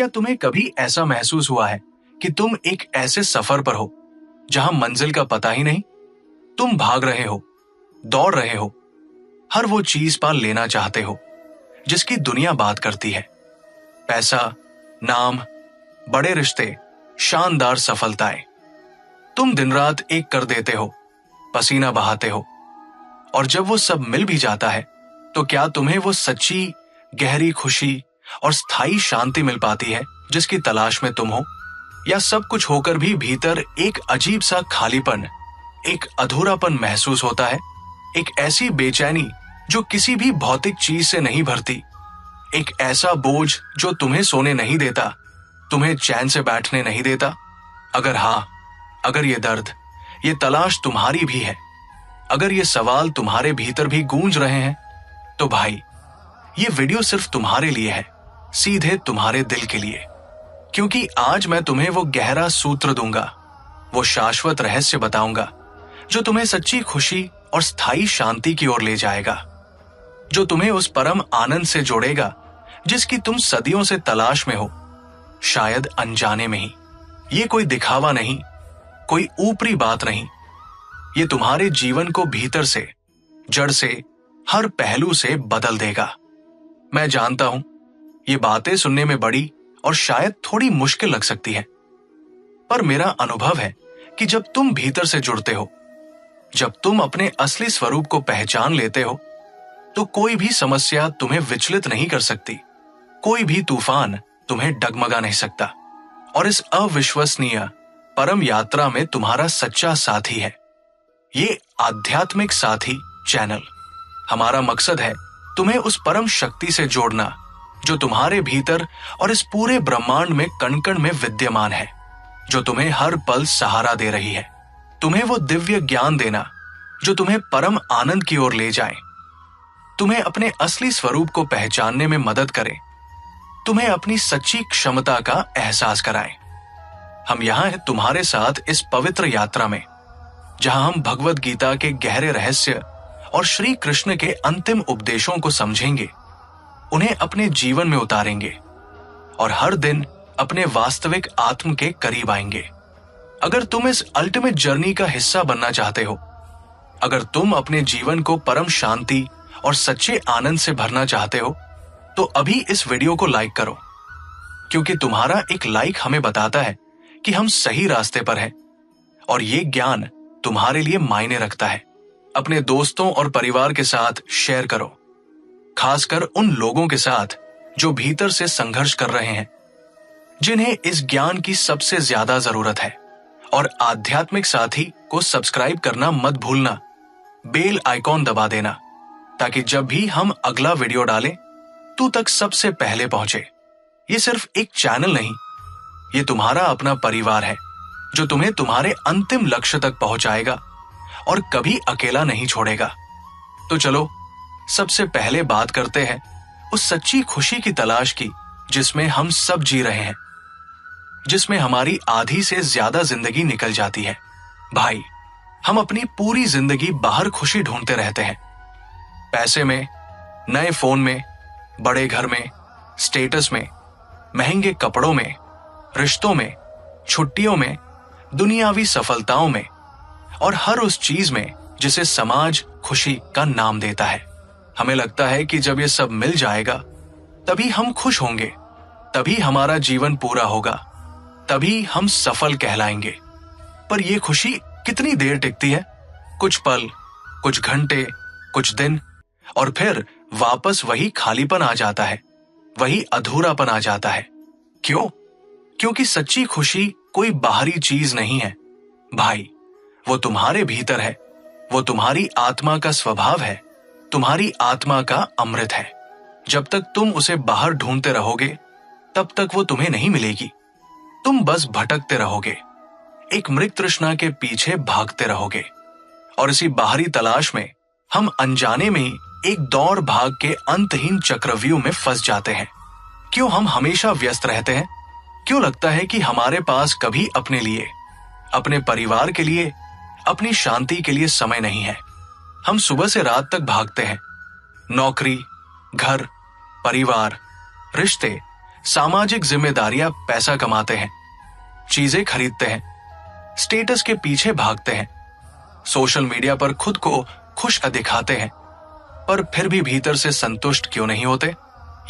क्या तुम्हें कभी ऐसा महसूस हुआ है कि तुम एक ऐसे सफर पर हो जहां मंजिल का पता ही नहीं? तुम भाग रहे हो, दौड़ रहे हो, हर वो चीज पा लेना चाहते हो जिसकी दुनिया बात करती है। पैसा, नाम, बड़े रिश्ते, शानदार सफलताएं। तुम दिन रात एक कर देते हो, पसीना बहाते हो, और जब वो सब मिल भी जाता है तो क्या तुम्हें वो सच्ची गहरी खुशी और स्थायी शांति मिल पाती है जिसकी तलाश में तुम हो? या सब कुछ होकर भी भीतर एक अजीब सा खालीपन, एक अधूरापन महसूस होता है? एक ऐसी बेचैनी जो किसी भी भौतिक चीज से नहीं भरती, एक ऐसा बोझ जो तुम्हें सोने नहीं देता, तुम्हें चैन से बैठने नहीं देता? अगर हाँ, अगर ये दर्द, ये तलाश तुम्हारी भी है, अगर ये सवाल तुम्हारे भीतर भी गूंज रहे हैं, तो भाई ये वीडियो सिर्फ तुम्हारे लिए है, सीधे तुम्हारे दिल के लिए। क्योंकि आज मैं तुम्हें वो गहरा सूत्र दूंगा, वो शाश्वत रहस्य बताऊंगा जो तुम्हें सच्ची खुशी और स्थायी शांति की ओर ले जाएगा, जो तुम्हें उस परम आनंद से जोड़ेगा जिसकी तुम सदियों से तलाश में हो, शायद अनजाने में ही। ये कोई दिखावा नहीं, कोई ऊपरी बात नहीं, ये तुम्हारे जीवन को भीतर से, जड़ से, हर पहलू से बदल देगा। मैं जानता हूं ये बातें सुनने में बड़ी और शायद थोड़ी मुश्किल लग सकती है, पर मेरा अनुभव है कि जब तुम भीतर से जुड़ते हो, जब तुम अपने असली स्वरूप को पहचान लेते हो, तो कोई भी समस्या तुम्हें विचलित नहीं कर सकती, कोई भी तूफान तुम्हें डगमगा नहीं सकता। और इस अविश्वसनीय परम यात्रा में तुम्हारा सच्चा साथी है ये आध्यात्मिक साथी चैनल। हमारा मकसद है तुम्हें उस परम शक्ति से जोड़ना जो तुम्हारे भीतर और इस पूरे ब्रह्मांड में कण कण में विद्यमान है, जो तुम्हें हर पल सहारा दे रही है। तुम्हें वो दिव्य ज्ञान देना जो तुम्हें परम आनंद की ओर ले जाए, तुम्हें अपने असली स्वरूप को पहचानने में मदद करे, तुम्हें अपनी सच्ची क्षमता का एहसास कराए। हम यहां हैं तुम्हारे साथ इस पवित्र यात्रा में, जहां हम भगवद गीता के गहरे रहस्य और श्री कृष्ण के अंतिम उपदेशों को समझेंगे, उन्हें अपने जीवन में उतारेंगे और हर दिन अपने वास्तविक आत्म के करीब आएंगे। अगर तुम इस अल्टीमेट जर्नी का हिस्सा बनना चाहते हो, अगर तुम अपने जीवन को परम शांति और सच्चे आनंद से भरना चाहते हो, तो अभी इस वीडियो को लाइक करो, क्योंकि तुम्हारा एक लाइक हमें बताता है कि हम सही रास्ते पर हैं और ये ज्ञान तुम्हारे लिए मायने रखता है। अपने दोस्तों और परिवार के साथ शेयर करो, खासकर उन लोगों के साथ जो भीतर से संघर्ष कर रहे हैं, जिन्हें इस ज्ञान की सबसे ज्यादा जरूरत है। और आध्यात्मिक साथी को सब्सक्राइब करना मत भूलना, बेल आइकॉन दबा देना, ताकि जब भी हम अगला वीडियो डालें तू तक सबसे पहले पहुंचे। ये सिर्फ एक चैनल नहीं, ये तुम्हारा अपना परिवार है जो तुम्हें तुम्हारे अंतिम लक्ष्य तक पहुंचाएगा और कभी अकेला नहीं छोड़ेगा। तो चलो सबसे पहले बात करते हैं उस सच्ची खुशी की तलाश की जिसमें हम सब जी रहे हैं, जिसमें हमारी आधी से ज्यादा जिंदगी निकल जाती है। भाई, हम अपनी पूरी जिंदगी बाहर खुशी ढूंढते रहते हैं, पैसे में, नए फोन में, बड़े घर में, स्टेटस में, महंगे कपड़ों में, रिश्तों में, छुट्टियों में, दुनियावी सफलताओं में और हर उस चीज में जिसे समाज खुशी का नाम देता है। हमें लगता है कि जब ये सब मिल जाएगा तभी हम खुश होंगे, तभी हमारा जीवन पूरा होगा, तभी हम सफल कहलाएंगे। पर यह खुशी कितनी देर टिकती है? कुछ पल, कुछ घंटे, कुछ दिन, और फिर वापस वही खालीपन आ जाता है, वही अधूरापन आ जाता है। क्यों? क्योंकि सच्ची खुशी कोई बाहरी चीज नहीं है भाई, वो तुम्हारे भीतर है, वो तुम्हारी आत्मा का स्वभाव है, तुम्हारी आत्मा का अमृत है। जब तक तुम उसे बाहर ढूंढते रहोगे तब तक वो तुम्हें नहीं मिलेगी। तुम बस भटकते रहोगे, एक मृग तृष्णा के पीछे भागते रहोगे, और इसी बाहरी तलाश में हम अनजाने में ही एक दौड़ भाग के अंतहीन चक्रव्यूह में फंस जाते हैं। क्यों हम हमेशा व्यस्त रहते हैं? क्यों लगता है कि हमारे पास कभी अपने लिए, अपने परिवार के लिए, अपनी शांति के लिए समय नहीं है? हम सुबह से रात तक भागते हैं, नौकरी, घर, परिवार, रिश्ते, सामाजिक जिम्मेदारियां पैसा कमाते हैं, चीजें खरीदते हैं, स्टेटस के पीछे भागते हैं, सोशल मीडिया पर खुद को खुश दिखाते हैं, पर फिर भी भीतर से संतुष्ट क्यों नहीं होते?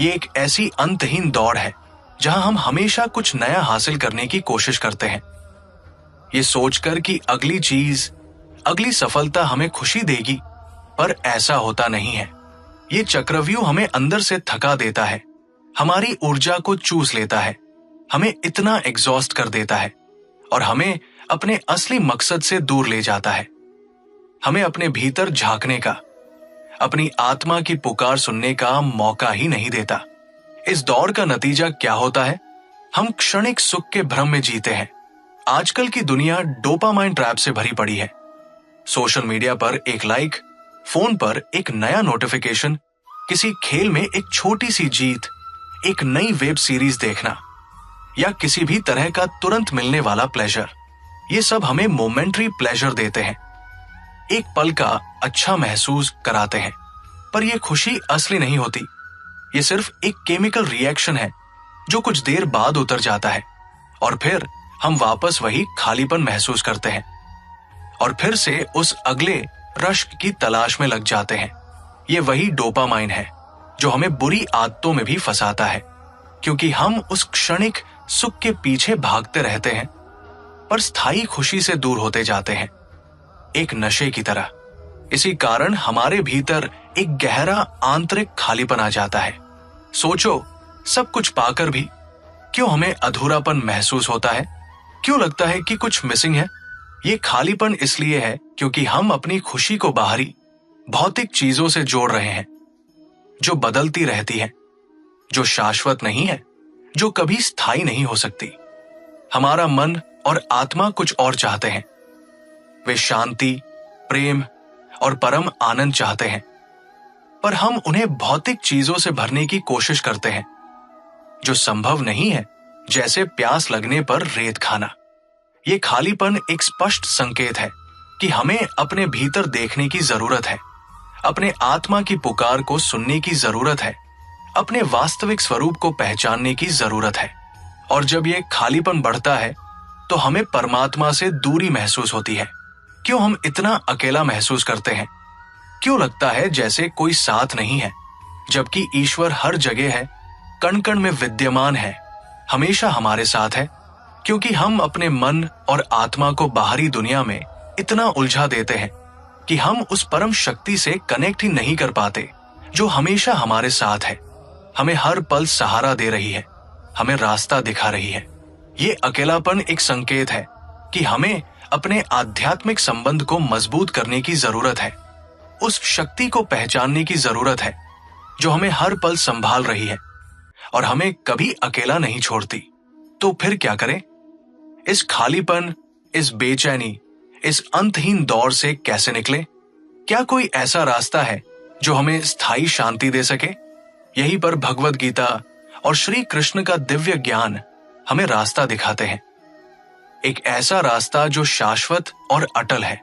ये एक ऐसी अंतहीन दौड़ है जहां हम हमेशा कुछ नया हासिल करने की कोशिश करते हैं, ये सोचकर कि अगली चीज, अगली सफलता हमें खुशी देगी, पर ऐसा होता नहीं है। ये चक्रव्यूह हमें अंदर से थका देता है, हमारी ऊर्जा को चूस लेता है, हमें इतना एग्जॉस्ट कर देता है और हमें अपने असली मकसद से दूर ले जाता है। हमें अपने भीतर झांकने का, अपनी आत्मा की पुकार सुनने का मौका ही नहीं देता। इस दौड़ का नतीजा क्या होता है? हम क्षणिक सुख के भ्रम में जीते हैं। आजकल की दुनिया डोपामाइन ट्रैप से भरी पड़ी है। सोशल मीडिया पर एक लाइक, फोन पर एक नया नोटिफिकेशन, किसी खेल में एक छोटी सी जीत, एक नई वेब सीरीज देखना या किसी भी तरह का तुरंत मिलने वाला प्लेजर, ये सब हमें मोमेंटरी प्लेजर देते हैं, एक पल का अच्छा महसूस कराते हैं, पर यह खुशी असली नहीं होती। ये सिर्फ एक केमिकल रिएक्शन है जो कुछ देर बाद उतर जाता है और फिर हम वापस वही खालीपन महसूस करते हैं और फिर से उस अगले रश की तलाश में लग जाते हैं। ये वही डोपामाइन है जो हमें बुरी आदतों में भी फंसाता है, क्योंकि हम उस क्षणिक सुख के पीछे भागते रहते हैं पर स्थायी खुशी से दूर होते जाते हैं, एक नशे की तरह। इसी कारण हमारे भीतर एक गहरा आंतरिक खालीपन आ जाता है। सोचो, सब कुछ पाकर भी क्यों हमें अधूरापन महसूस होता है? क्यों लगता है कि कुछ मिसिंग है? ये खालीपन इसलिए है क्योंकि हम अपनी खुशी को बाहरी भौतिक चीजों से जोड़ रहे हैं, जो बदलती रहती है, जो शाश्वत नहीं है, जो कभी स्थायी नहीं हो सकती। हमारा मन और आत्मा कुछ और चाहते हैं। वे शांति, प्रेम और परम आनंद चाहते हैं, पर हम उन्हें भौतिक चीजों से भरने की कोशिश करते हैं, जो संभव नहीं है, जैसे प्यास लगने पर रेत खाना। ये खालीपन एक स्पष्ट संकेत है कि हमें अपने भीतर देखने की जरूरत है, अपने आत्मा की पुकार को सुनने की जरूरत है, अपने वास्तविक स्वरूप को पहचानने की जरूरत है। और जब ये खालीपन बढ़ता है तो हमें परमात्मा से दूरी महसूस होती है। क्यों हम इतना अकेला महसूस करते हैं? क्यों लगता है जैसे कोई साथ नहीं है, जबकि ईश्वर हर जगह है, कण कण में विद्यमान है, हमेशा हमारे साथ है? क्योंकि हम अपने मन और आत्मा को बाहरी दुनिया में इतना उलझा देते हैं कि हम उस परम शक्ति से कनेक्ट ही नहीं कर पाते जो हमेशा हमारे साथ है, हमें हर पल सहारा दे रही है, हमें रास्ता दिखा रही है। ये अकेलापन एक संकेत है कि हमें अपने आध्यात्मिक संबंध को मजबूत करने की जरूरत है, उस शक्ति को पहचानने की जरूरत है जो हमें हर पल संभाल रही है और हमें कभी अकेला नहीं छोड़ती। तो फिर क्या करें? इस खालीपन, इस बेचैनी, इस अंतहीन दौर से कैसे निकलें? क्या कोई ऐसा रास्ता है जो हमें स्थायी शांति दे सके? यहीं पर भगवद गीता और श्री कृष्ण का दिव्य ज्ञान हमें रास्ता दिखाते हैं। एक ऐसा रास्ता जो शाश्वत और अटल है,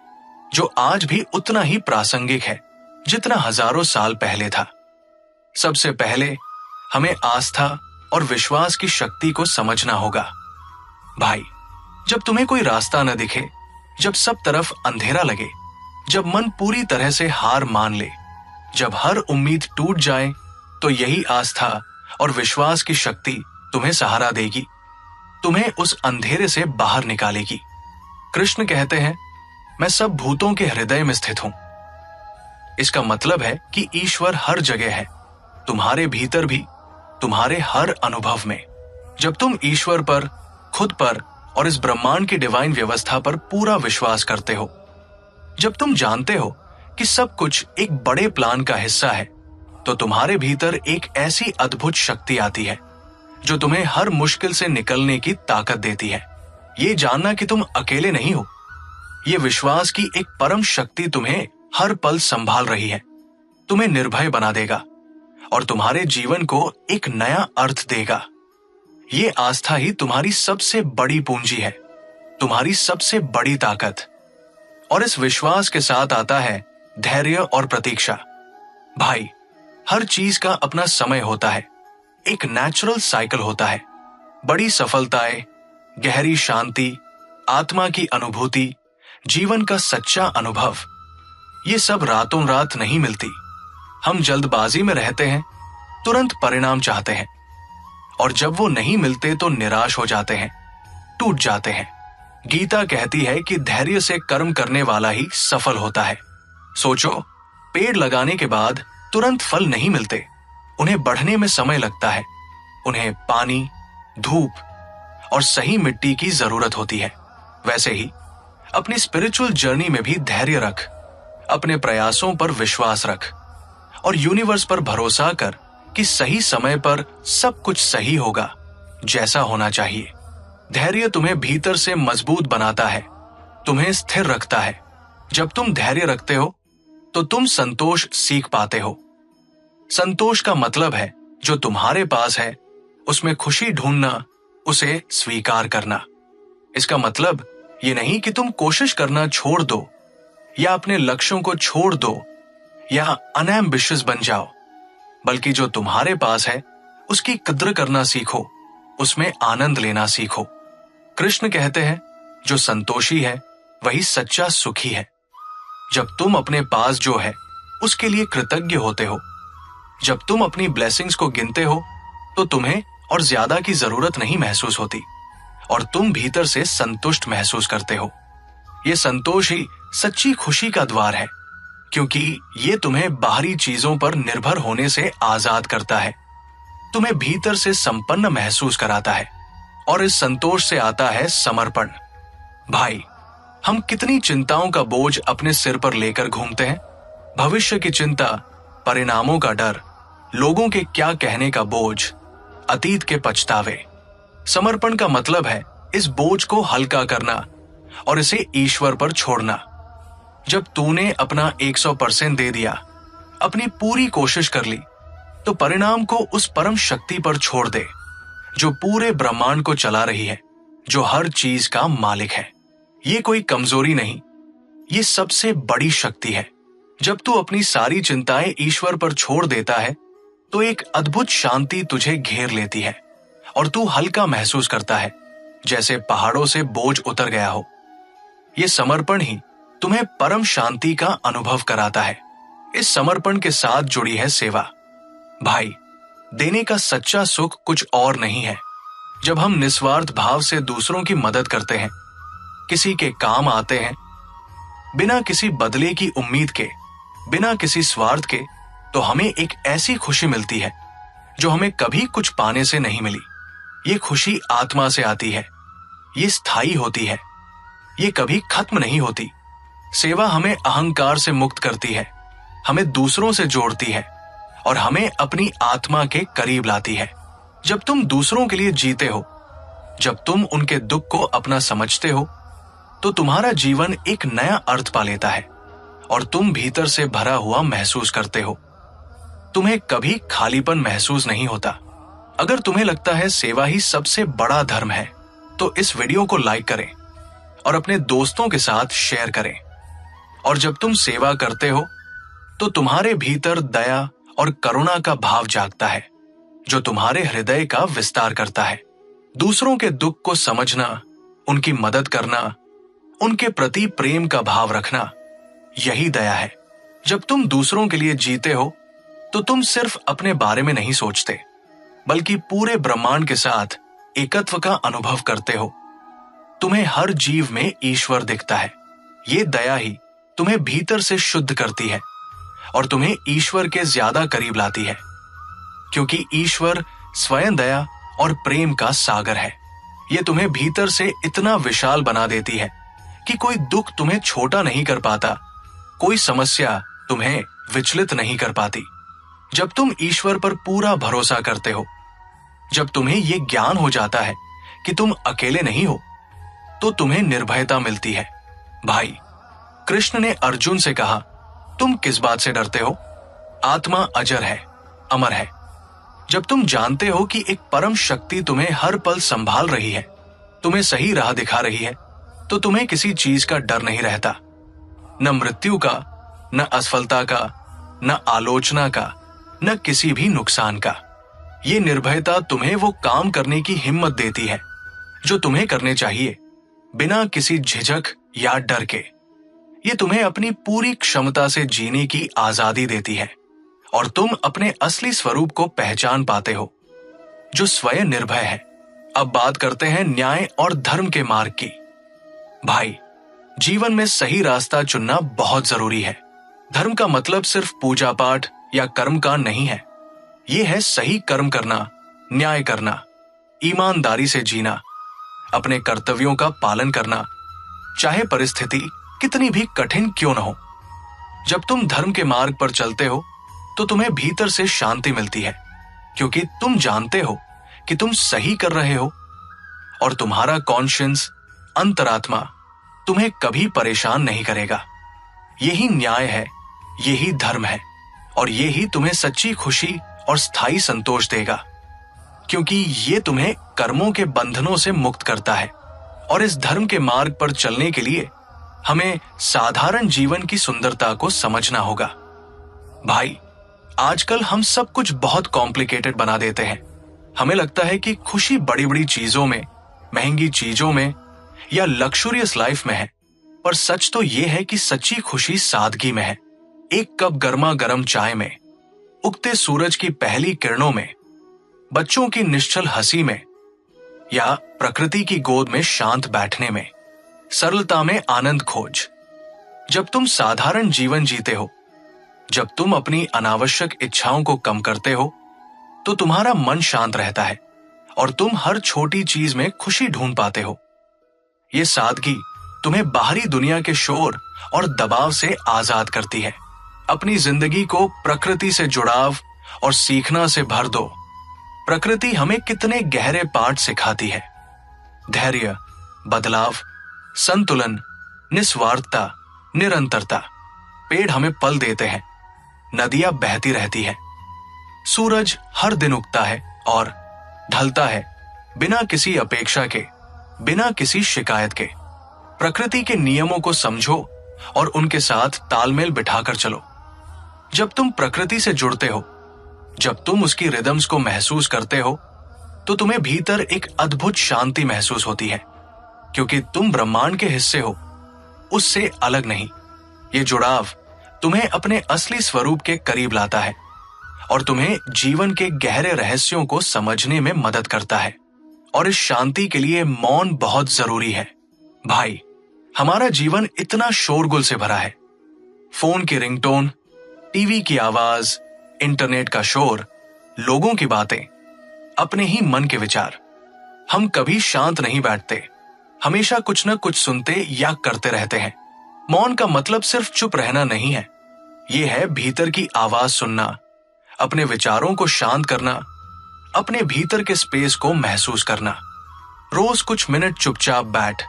जो आज भी उतना ही प्रासंगिक है जितना हजारों साल पहले था। सबसे पहले हमें आस्था और विश्वास की शक्ति को समझना होगा। भाई, जब तुम्हें कोई रास्ता न दिखे, जब सब तरफ अंधेरा लगे, जब मन पूरी तरह से हार मान ले, जब हर उम्मीद टूट जाए, तो यही आस्था और विश्वास की शक्ति तुम्हें सहारा देगी, तुम्हें उस अंधेरे से बाहर निकालेगी। कृष्ण कहते हैं, मैं सब भूतों के हृदय में स्थित हूं। इसका मतलब है कि ईश्वर हर जगह है, तुम्हारे भीतर भी, तुम्हारे हर अनुभव में। जब तुम ईश्वर पर, खुद पर और इस ब्रह्मांड की डिवाइन व्यवस्था पर पूरा विश्वास करते हो, जब तुम जानते हो कि सब कुछ एक बड़े प्लान का हिस्सा है, तो तुम्हारे भीतर एक ऐसी अद्भुत शक्ति आती है जो तुम्हें हर मुश्किल से निकलने की ताकत देती है। ये जानना कि तुम अकेले नहीं हो, ये विश्वास की एक परम शक्ति तुम्हें हर पल संभाल रही है, तुम्हें निर्भय बना देगा और तुम्हारे जीवन को एक नया अर्थ देगा। ये आस्था ही तुम्हारी सबसे बड़ी पूंजी है, तुम्हारी सबसे बड़ी ताकत। और इस विश्वास के साथ आता है धैर्य और प्रतीक्षा। भाई, हर चीज का अपना समय होता है। एक नेचुरल साइकिल होता है। बड़ी सफलताएं, गहरी शांति, आत्मा की अनुभूति, जीवन का सच्चा अनुभव, ये सब रातों रात नहीं मिलती। हम जल्दबाजी में रहते हैं, तुरंत परिणाम चाहते हैं, और जब वो नहीं मिलते तो निराश हो जाते हैं, टूट जाते हैं। गीता कहती है कि धैर्य से कर्म करने वाला ही सफल होता है। सोचो, पेड़ लगाने के बाद तुरंत फल नहीं मिलते, उन्हें बढ़ने में समय लगता है। उन्हें पानी, धूप और सही मिट्टी की जरूरत होती है। वैसे ही अपनी स्पिरिचुअल जर्नी में भी धैर्य रख, अपने प्रयासों पर विश्वास रख और यूनिवर्स पर भरोसा कर कि सही समय पर सब कुछ सही होगा, जैसा होना चाहिए। धैर्य तुम्हें भीतर से मजबूत बनाता है, तुम्हें स्थिर रखता है। जब तुम धैर्य रखते हो तो तुम संतोष सीख पाते हो। संतोष का मतलब है जो तुम्हारे पास है उसमें खुशी ढूंढना, उसे स्वीकार करना। इसका मतलब ये नहीं कि तुम कोशिश करना छोड़ दो या अपने लक्ष्यों को छोड़ दो या अनएम्बिशियस बन जाओ, बल्कि जो तुम्हारे पास है उसकी कद्र करना सीखो, उसमें आनंद लेना सीखो। कृष्ण कहते हैं, जो संतोषी है वही सच्चा सुखी है। जब तुम अपने पास जो है उसके लिए कृतज्ञ होते हो, जब तुम अपनी ब्लेसिंग्स को गिनते हो तो तुम्हें और ज्यादा की जरूरत नहीं महसूस होती और तुम भीतर से संतुष्ट महसूस करते हो। ये संतोष ही सच्ची खुशी का द्वार है, क्योंकि ये तुम्हें बाहरी चीजों पर निर्भर होने से आजाद करता है, तुम्हें भीतर से संपन्न महसूस कराता है। और इस संतोष से आता है समर्पण। भाई, हम कितनी चिंताओं का बोझ अपने सिर पर लेकर घूमते हैं। भविष्य की चिंता, परिणामों का डर, लोगों के क्या कहने का बोझ, अतीत के पछतावे। समर्पण का मतलब है इस बोझ को हल्का करना और इसे ईश्वर पर छोड़ना। जब तूने अपना 100% दे दिया, अपनी पूरी कोशिश कर ली, तो परिणाम को उस परम शक्ति पर छोड़ दे जो पूरे ब्रह्मांड को चला रही है, जो हर चीज का मालिक है। ये कोई कमजोरी नहीं, ये सबसे बड़ी शक्ति है। जब तू अपनी सारी चिंताएं ईश्वर पर छोड़ देता है तो एक अद्भुत शांति तुझे घेर लेती है और तू हल्का महसूस करता है, जैसे पहाड़ों से बोझ उतर गया हो। ये समर्पण ही तुम्हें परम शांति का अनुभव कराता है। इस समर्पण के साथ जुड़ी है सेवा। भाई, देने का सच्चा सुख कुछ और नहीं है। जब हम निस्वार्थ भाव से दूसरों की मदद करते हैं, किसी के काम आते हैं, बिना किसी बदले की उम्मीद के, बिना किसी स्वार्थ के, तो हमें एक ऐसी खुशी मिलती है जो हमें कभी कुछ पाने से नहीं मिली। ये खुशी आत्मा से आती है, ये स्थायी होती है, ये कभी खत्म नहीं होती। सेवा हमें अहंकार से मुक्त करती है, हमें दूसरों से जोड़ती है और हमें अपनी आत्मा के करीब लाती है। जब तुम दूसरों के लिए जीते हो, जब तुम उनके दुख को अपना समझते हो, तो तुम्हारा जीवन एक नया अर्थ पा लेता है और तुम भीतर से भरा हुआ महसूस करते हो। तुम्हें कभी खालीपन महसूस नहीं होता। अगर तुम्हें लगता है सेवा ही सबसे बड़ा धर्म है, तो इस वीडियो को लाइक करें और अपने दोस्तों के साथ शेयर करें। और जब तुम सेवा करते हो तो तुम्हारे भीतर दया और करुणा का भाव जागता है, जो तुम्हारे हृदय का विस्तार करता है। दूसरों के दुख को समझना, उनकी मदद करना, उनके प्रति प्रेम का भाव रखना, यही दया है। जब तुम दूसरों के लिए जीते हो तो तुम सिर्फ अपने बारे में नहीं सोचते, बल्कि पूरे ब्रह्मांड के साथ एकत्व का अनुभव करते हो। तुम्हें हर जीव में ईश्वर दिखता है। ये दया ही तुम्हें भीतर से शुद्ध करती है और तुम्हें ईश्वर के ज्यादा करीब लाती है, क्योंकि ईश्वर स्वयं दया और प्रेम का सागर है। ये तुम्हें भीतर से इतना विशाल बना देती है कि कोई दुख तुम्हें छोटा नहीं कर पाता, कोई समस्या तुम्हें विचलित नहीं कर पाती। जब तुम ईश्वर पर पूरा भरोसा करते हो, जब तुम्हें ये ज्ञान हो जाता है कि तुम अकेले नहीं हो, तो तुम्हें निर्भयता मिलती है। भाई, कृष्ण ने अर्जुन से कहा, तुम किस बात से डरते हो? आत्मा अजर है, अमर है। जब तुम जानते हो कि एक परम शक्ति तुम्हें हर पल संभाल रही है, तुम्हें सही राह दिखा रही है, तो तुम्हें किसी चीज का डर नहीं रहता। न मृत्यु का, न असफलता का, न आलोचना का, न किसी भी नुकसान का। ये निर्भयता तुम्हें वो काम करने की हिम्मत देती है जो तुम्हें करने चाहिए, बिना किसी झिझक या डर के। ये तुम्हें अपनी पूरी क्षमता से जीने की आजादी देती है और तुम अपने असली स्वरूप को पहचान पाते हो, जो स्वयं निर्भय है। अब बात करते हैं न्याय और धर्म के मार्ग की। भाई, जीवन में सही रास्ता चुनना बहुत जरूरी है। धर्म का मतलब सिर्फ पूजा पाठ या कर्म का नहीं है। यह है सही कर्म करना, न्याय करना, ईमानदारी से जीना, अपने कर्तव्यों का पालन करना, चाहे परिस्थिति कितनी भी कठिन क्यों न हो। जब तुम धर्म के मार्ग पर चलते हो तो तुम्हें भीतर से शांति मिलती है, क्योंकि तुम जानते हो कि तुम सही कर रहे हो और तुम्हारा कॉन्शियंस, अंतरात्मा तुम्हें कभी परेशान नहीं करेगा। यही न्याय है, यही धर्म है और यही तुम्हें सच्ची खुशी और स्थायी संतोष देगा, क्योंकि ये तुम्हें कर्मों के बंधनों से मुक्त करता है। और इस धर्म के मार्ग पर चलने के लिए हमें साधारण जीवन की सुंदरता को समझना होगा। भाई, आजकल हम सब कुछ बहुत कॉम्प्लिकेटेड बना देते हैं। हमें लगता है कि खुशी बड़ी बड़ी चीजों में, महंगी चीजों में या लक्सुरियस लाइफ में है, पर सच तो यह है कि सच्ची खुशी सादगी में है। एक कप गर्मा गर्म चाय में, उगते सूरज की पहली किरणों में, बच्चों की निश्चल हंसी में या प्रकृति की गोद में शांत बैठने में, सरलता में आनंद खोज। जब तुम साधारण जीवन जीते हो, जब तुम अपनी अनावश्यक इच्छाओं को कम करते हो, तो तुम्हारा मन शांत रहता है और तुम हर छोटी चीज में खुशी ढूंढ पाते हो। ये सादगी तुम्हें बाहरी दुनिया के शोर और दबाव से आजाद करती है। अपनी जिंदगी को प्रकृति से जुड़ाव और सीखना से भर दो। प्रकृति हमें कितने गहरे पाठ सिखाती है। धैर्य, बदलाव, संतुलन, निस्वार्थता, निरंतरता। पेड़ हमें फल देते हैं, नदियां बहती रहती है, सूरज हर दिन उगता है और ढलता है, बिना किसी अपेक्षा के, बिना किसी शिकायत के। प्रकृति के नियमों को समझो और उनके साथ तालमेल बिठाकर चलो। जब तुम प्रकृति से जुड़ते हो, जब तुम उसकी रिदम्स को महसूस करते हो, तो तुम्हें भीतर एक अद्भुत शांति महसूस होती है, क्योंकि तुम ब्रह्मांड के हिस्से हो, उससे अलग नहीं। ये जुड़ाव तुम्हें अपने असली स्वरूप के करीब लाता है और तुम्हें जीवन के गहरे रहस्यों को समझने में मदद करता है। और इस शांति के लिए मौन बहुत जरूरी है। भाई, हमारा जीवन इतना शोरगुल से भरा है। फोन की रिंगटोन, टीवी की आवाज, इंटरनेट का शोर, लोगों की बातें, अपने ही मन के विचार। हम कभी शांत नहीं बैठते, हमेशा कुछ न कुछ सुनते या करते रहते हैं। मौन का मतलब सिर्फ चुप रहना नहीं है, यह है भीतर की आवाज सुनना, अपने विचारों को शांत करना, अपने भीतर के स्पेस को महसूस करना। रोज कुछ मिनट चुपचाप बैठ,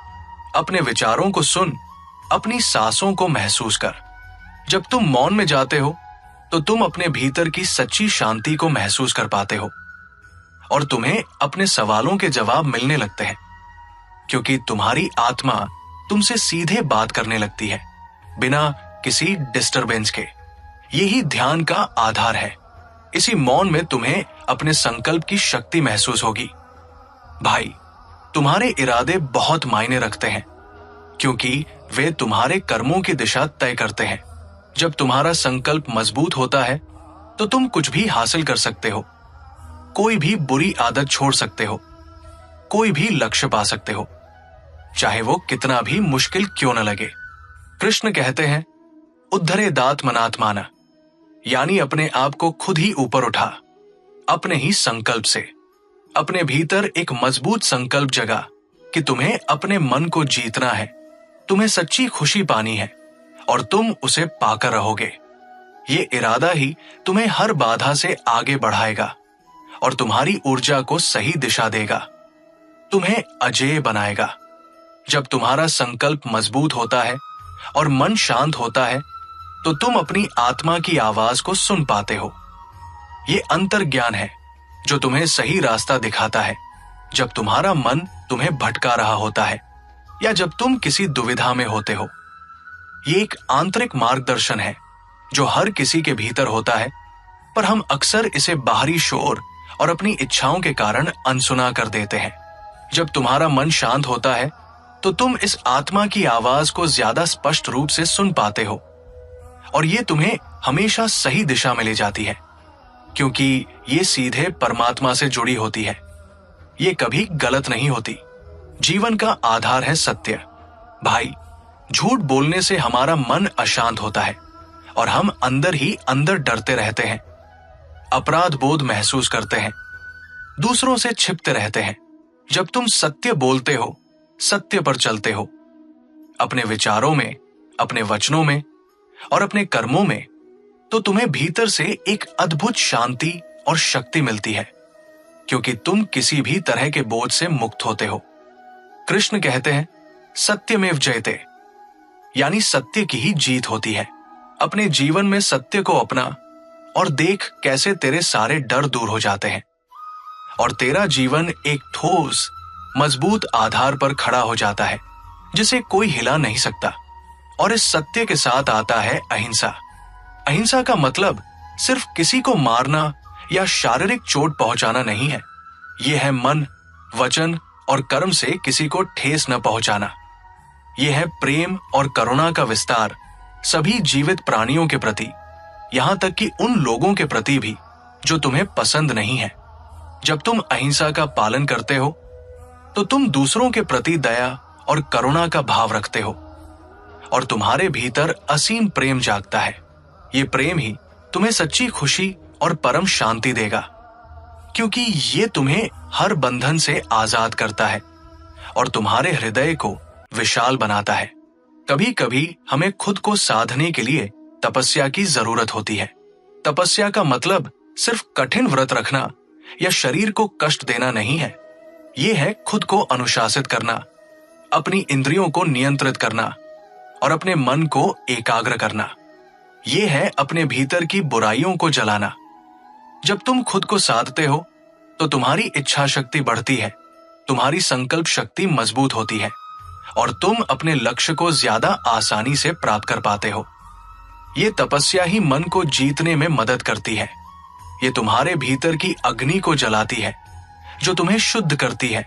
अपने विचारों को सुन, अपनी सांसों को महसूस कर। जब तुम मौन में जाते हो तो तुम अपने भीतर की सच्ची शांति को महसूस कर पाते हो और तुम्हें अपने सवालों के जवाब मिलने लगते हैं, क्योंकि तुम्हारी आत्मा तुमसे सीधे बात करने लगती है, बिना किसी डिस्टरबेंस के। यही ध्यान का आधार है। इसी मौन में तुम्हें अपने संकल्प की शक्ति महसूस होगी। भाई, तुम्हारे इरादे बहुत मायने रखते हैं, क्योंकि वे तुम्हारे कर्मों की दिशा तय करते हैं। जब तुम्हारा संकल्प मजबूत होता है तो तुम कुछ भी हासिल कर सकते हो, कोई भी बुरी आदत छोड़ सकते हो, कोई भी लक्ष्य पा सकते हो, चाहे वो कितना भी मुश्किल क्यों न लगे। कृष्ण कहते हैं, उद्धरेदात्मनात्मान, यानी अपने आप को खुद ही ऊपर उठा, अपने ही संकल्प से। अपने भीतर एक मजबूत संकल्प जगा कि तुम्हें अपने मन को जीतना है, तुम्हें सच्ची खुशी पानी है और तुम उसे पाकर रहोगे। ये इरादा ही तुम्हें हर बाधा से आगे बढ़ाएगा और तुम्हारी ऊर्जा को सही दिशा देगा, तुम्हें अजेय बनाएगा। जब तुम्हारा संकल्प मजबूत होता है और मन शांत होता है तो तुम अपनी आत्मा की आवाज को सुन पाते हो। ये अंतर्ज्ञान है जो तुम्हें सही रास्ता दिखाता है जब तुम्हारा मन तुम्हें भटका रहा होता है या जब तुम किसी दुविधा में होते हो। ये एक आंतरिक मार्गदर्शन है जो हर किसी के भीतर होता है, पर हम अक्सर इसे बाहरी शोर और अपनी इच्छाओं के कारण अनसुना कर देते हैं। जब तुम्हारा मन शांत होता है तो तुम इस आत्मा की आवाज को ज्यादा स्पष्ट रूप से सुन पाते हो और ये तुम्हें हमेशा सही दिशा में ले जाती है, क्योंकि ये सीधे परमात्मा से जुड़ी होती है। ये कभी गलत नहीं होती। जीवन का आधार है सत्य। भाई, झूठ बोलने से हमारा मन अशांत होता है और हम अंदर ही अंदर डरते रहते हैं, अपराध बोध महसूस करते हैं, दूसरों से छिपते रहते हैं। जब तुम सत्य बोलते हो, सत्य पर चलते हो, अपने विचारों में, अपने वचनों में और अपने कर्मों में, तो तुम्हें भीतर से एक अद्भुत शांति और शक्ति मिलती है, क्योंकि तुम किसी भी तरह के बोझ से मुक्त होते हो। कृष्ण कहते हैं, सत्यमेव जयते, यानी सत्य की ही जीत होती है। अपने जीवन में सत्य को अपना और देख कैसे तेरे सारे डर दूर हो जाते हैं और तेरा जीवन एक ठोस, मजबूत आधार पर खड़ा हो जाता है जिसे कोई हिला नहीं सकता। और इस सत्य के साथ आता है अहिंसा। अहिंसा का मतलब सिर्फ किसी को मारना या शारीरिक चोट पहुंचाना नहीं है। यह है मन, वचन और कर्म से किसी को ठेस न पहुंचाना। यह है प्रेम और करुणा का विस्तार सभी जीवित प्राणियों के प्रति, यहां तक कि उन लोगों के प्रति भी जो तुम्हें पसंद नहीं है। जब तुम अहिंसा का पालन करते हो तो तुम दूसरों के प्रति दया और करुणा का भाव रखते हो और तुम्हारे भीतर असीम प्रेम जागता है। ये प्रेम ही तुम्हें सच्ची खुशी और परम शांति देगा, क्योंकि ये तुम्हें हर बंधन से आजाद करता है और तुम्हारे हृदय को विशाल बनाता है। कभी कभी हमें खुद को साधने के लिए तपस्या की जरूरत होती है। तपस्या का मतलब सिर्फ कठिन व्रत रखना या शरीर को कष्ट देना नहीं है। यह है खुद को अनुशासित करना, अपनी इंद्रियों को नियंत्रित करना और अपने मन को एकाग्र करना। यह है अपने भीतर की बुराइयों को जलाना। जब तुम खुद को साधते हो तो तुम्हारी इच्छा शक्ति बढ़ती है, तुम्हारी संकल्प शक्ति मजबूत होती है और तुम अपने लक्ष्य को ज्यादा आसानी से प्राप्त कर पाते हो। ये तपस्या ही मन को जीतने में मदद करती है। ये तुम्हारे भीतर की अग्नि को जलाती है जो तुम्हें शुद्ध करती है,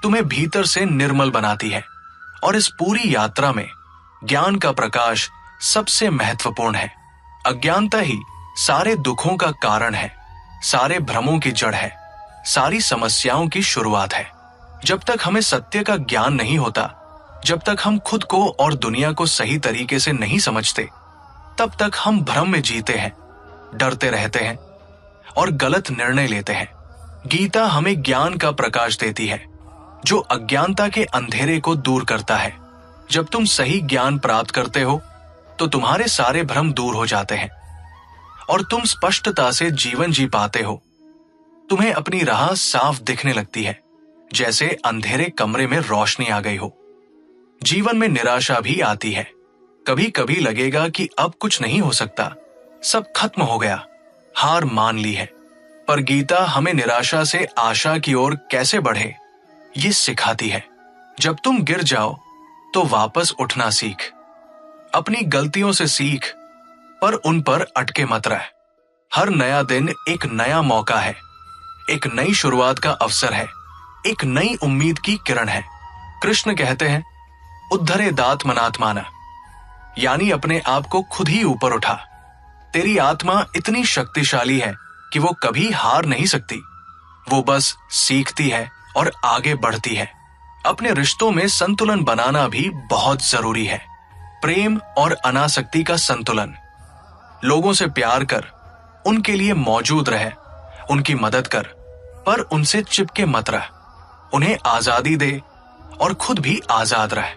तुम्हें भीतर से निर्मल बनाती है। और इस पूरी यात्रा में ज्ञान का प्रकाश सबसे महत्वपूर्ण है। अज्ञानता ही सारे दुखों का कारण है, सारे भ्रमों की जड़ है, सारी समस्याओं की शुरुआत है। जब तक हमें सत्य का ज्ञान नहीं होता, जब तक हम खुद को और दुनिया को सही तरीके से नहीं समझते, तब तक हम भ्रम में जीते हैं, डरते रहते हैं और गलत निर्णय लेते हैं। गीता हमें ज्ञान का प्रकाश देती है जो अज्ञानता के अंधेरे को दूर करता है। जब तुम सही ज्ञान प्राप्त करते हो तो तुम्हारे सारे भ्रम दूर हो जाते हैं और तुम स्पष्टता से जीवन जी पाते हो। तुम्हें अपनी राह साफ दिखने लगती है, जैसे अंधेरे कमरे में रोशनी आ गई हो। जीवन में निराशा भी आती है। कभी कभी लगेगा कि अब कुछ नहीं हो सकता, सब खत्म हो गया, हार मान ली है। पर गीता हमें निराशा से आशा की ओर कैसे बढ़े ये सिखाती है। जब तुम गिर जाओ तो वापस उठना सीख, अपनी गलतियों से सीख, पर उन पर अटके मत रह। हर नया दिन एक नया मौका है, एक नई शुरुआत का अवसर है, एक नई उम्मीद की किरण है। कृष्ण कहते हैं, उद्धरेदात्मनात्माना, यानी अपने आप को खुद ही ऊपर उठा। तेरी आत्मा इतनी शक्तिशाली है कि वो कभी हार नहीं सकती। वो बस सीखती है और आगे बढ़ती है। अपने रिश्तों में संतुलन बनाना भी बहुत जरूरी है। प्रेम और अनासक्ति का संतुलन। लोगों से प्यार कर, उनके लिए मौजूद रहे, उनकी मदद कर, पर उनसे चिपके मत रह। उन्हें आजादी दे और खुद भी आजाद रह।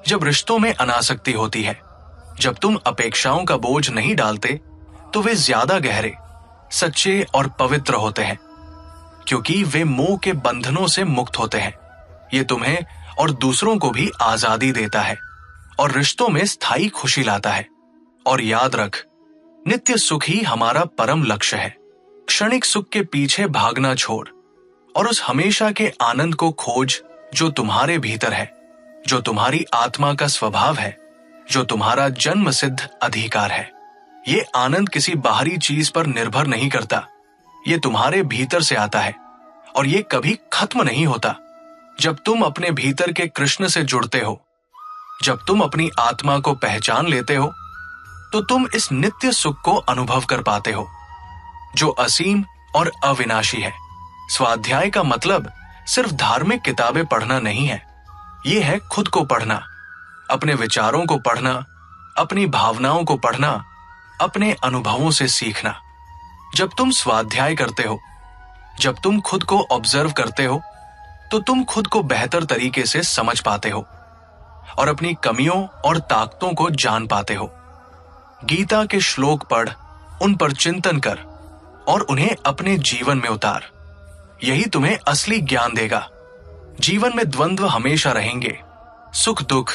जब रिश्तों में अनासक्ति होती है, जब तुम अपेक्षाओं का बोझ नहीं डालते, तो वे ज्यादा गहरे, सच्चे और पवित्र होते हैं, क्योंकि वे मोह के बंधनों से मुक्त होते हैं। ये तुम्हें और दूसरों को भी आजादी देता है और रिश्तों में स्थायी खुशी लाता है। और याद रख, नित्य सुख ही हमारा परम लक्ष्य है। क्षणिक सुख के पीछे भागना छोड़ और उस हमेशा के आनंद को खोज जो तुम्हारे भीतर है, जो तुम्हारी आत्मा का स्वभाव है, जो तुम्हारा जन्म सिद्ध अधिकार है। ये आनंद किसी बाहरी चीज पर निर्भर नहीं करता, ये तुम्हारे भीतर से आता है और ये कभी खत्म नहीं होता। जब तुम अपने भीतर के कृष्ण से जुड़ते हो, जब तुम अपनी आत्मा को पहचान लेते हो, तो तुम इस नित्य सुख को अनुभव कर पाते हो जो असीम और अविनाशी है। स्वाध्याय का मतलब सिर्फ धार्मिक किताबें पढ़ना नहीं है, ये है खुद को पढ़ना, अपने विचारों को पढ़ना, अपनी भावनाओं को पढ़ना, अपने अनुभवों से सीखना। जब तुम स्वाध्याय करते हो, जब तुम खुद को ऑब्जर्व करते हो, तो तुम खुद को बेहतर तरीके से समझ पाते हो और अपनी कमियों और ताकतों को जान पाते हो। गीता के श्लोक पढ़, उन पर चिंतन कर और उन्हें अपने जीवन में उतार। यही तुम्हें असली ज्ञान देगा। जीवन में द्वंद्व हमेशा रहेंगे, सुख दुख,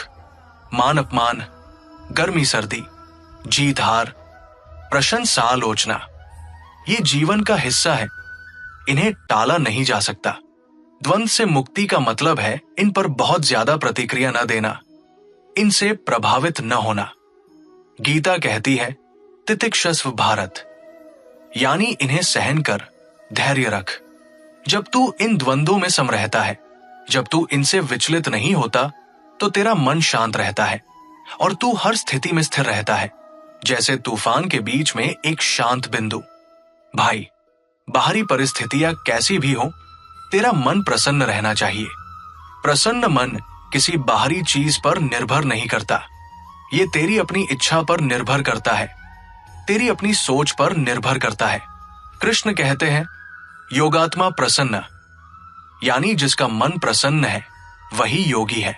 मान अपमान, गर्मी सर्दी, जीत हार, प्रशंसा आलोचना, ये जीवन का हिस्सा है, इन्हें टाला नहीं जा सकता। द्वंद्व से मुक्ति का मतलब है इन पर बहुत ज्यादा प्रतिक्रिया न देना, इनसे प्रभावित न होना। गीता कहती है तितिक्षस्व भारत, यानी इन्हें सहन कर, धैर्य रख। जब तू इन द्वंद्वों में सम रहता है, जब तू इनसे विचलित नहीं होता, तो तेरा मन शांत रहता है और तू हर स्थिति में स्थिर रहता है, जैसे तूफान के बीच में एक शांत बिंदु। भाई, बाहरी परिस्थितियां कैसी भी हो, तेरा मन प्रसन्न रहना चाहिए। प्रसन्न मन किसी बाहरी चीज पर निर्भर नहीं करता, ये तेरी अपनी इच्छा पर निर्भर करता है, तेरी अपनी सोच पर निर्भर करता है। कृष्ण कहते हैं योगात्मा प्रसन्न, यानी जिसका मन प्रसन्न है वही योगी है।